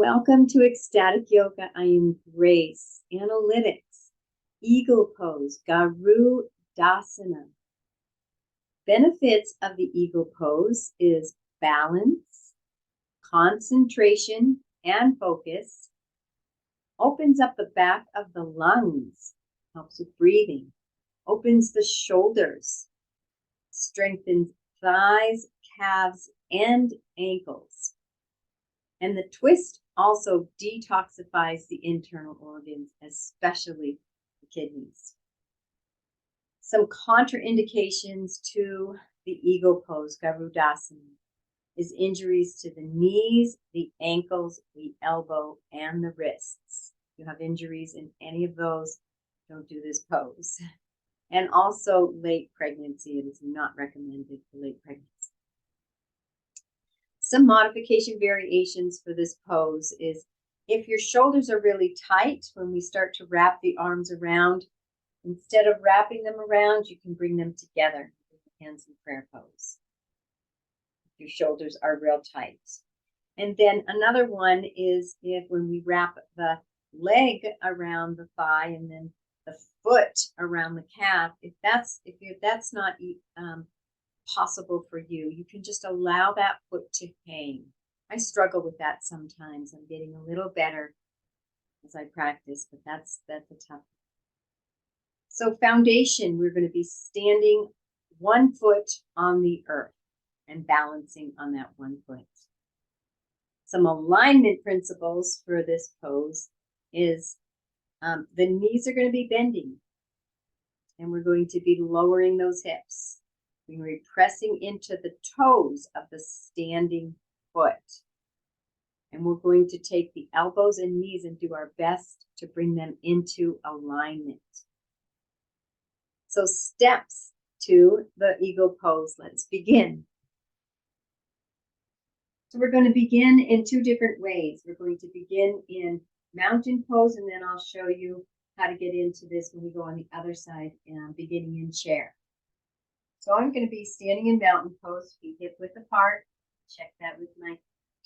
Welcome to Ecstatic Yoga. I am Grace. Analytics, Eagle Pose, Garudasana. Benefits of the Eagle Pose is balance, concentration, and focus. Opens up the back of the lungs, helps with breathing. Opens the shoulders, strengthens thighs, calves, and ankles. And the twist also detoxifies the internal organs, especially the kidneys. Some contraindications to the Eagle Pose, Garudasana, is injuries to the knees, the ankles, the elbow, and the wrists. If you have injuries in any of those, don't do this pose. And also late pregnancy. It is not recommended for late pregnancy. Some modification variations for this pose is if your shoulders are really tight, when we start to wrap the arms around, instead of wrapping them around, you can bring them together with the hands in prayer pose. If your shoulders are real tight. And then another one is if when we wrap the leg around the thigh and then the foot around the calf, if that's not possible for you, you can just allow that foot to hang. I struggle with that sometimes. I'm getting a little better as I practice, but that's a tough. So foundation, we're going to be standing one foot on the earth and balancing on that one foot. Some alignment principles for this pose is the knees are going to be bending, and we're going to be lowering those hips. We're going to be pressing into the toes of the standing foot. And we're going to take the elbows and knees and do our best to bring them into alignment. So steps to the Eagle Pose. Let's begin. So we're going to begin in two different ways. We're going to begin in mountain pose, and then I'll show you how to get into this when we go on the other side, beginning in chair. So I'm going to be standing in mountain pose, feet hip width apart. Check that with my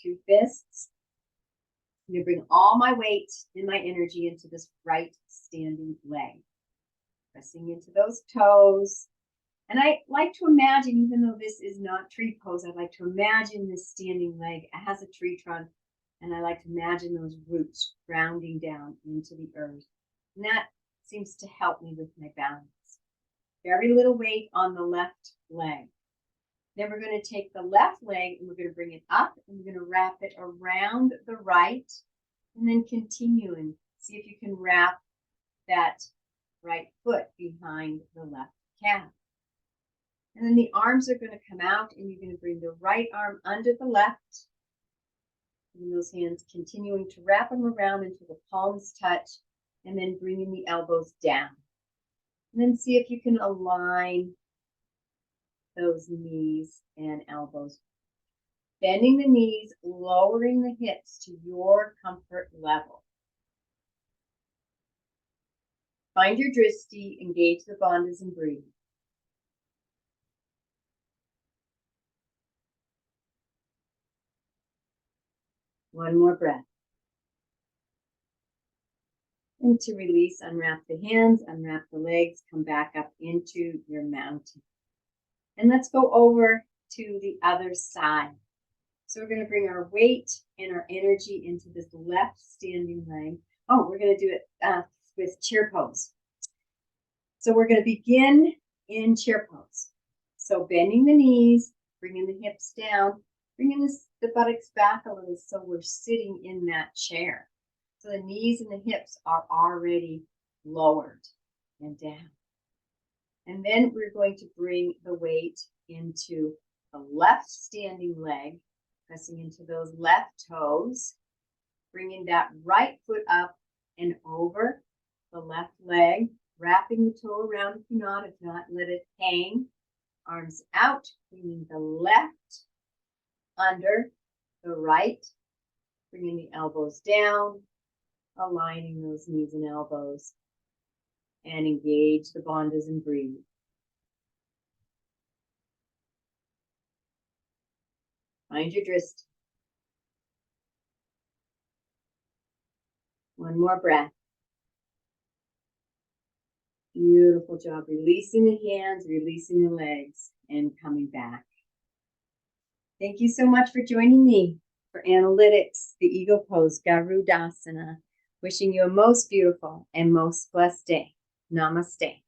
two fists. I'm going to bring all my weight and my energy into this right standing leg. Pressing into those toes. And I like to imagine, even though this is not tree pose, I like to imagine this standing leg as a tree trunk. And I like to imagine those roots grounding down into the earth. And that seems to help me with my balance. Very little weight on the left leg. Then we're going to take the left leg and we're going to bring it up and we're going to wrap it around the right and then continue and see if you can wrap that right foot behind the left calf. And then the arms are going to come out and you're going to bring the right arm under the left. And those hands continuing to wrap them around until the palms touch and then bringing the elbows down. And then see if you can align those knees and elbows. Bending the knees, lowering the hips to your comfort level. Find your drishti, engage the bandhas, and breathe. One more breath. And to release, unwrap the hands, unwrap the legs, come back up into your mountain. And let's go over to the other side. So we're going to bring our weight and our energy into this left standing leg. Oh, we're going to do it with chair pose. So we're going to begin in chair pose. So bending the knees, bringing the hips down, bringing the buttocks back a little so we're sitting in that chair. So the knees and the hips are already lowered and down. And then we're going to bring the weight into the left standing leg, pressing into those left toes, bringing that right foot up and over the left leg, wrapping the toe around if not, let it hang. Arms out, bringing the left under the right, bringing the elbows down, aligning those knees and elbows, and engage the bandhas and breathe. Find your drishti. One more breath. Beautiful job. Releasing the hands, releasing the legs, and coming back. Thank you so much for joining me for Analytics, the Eagle Pose, Garudasana. Wishing you a most beautiful and most blessed day. Namaste.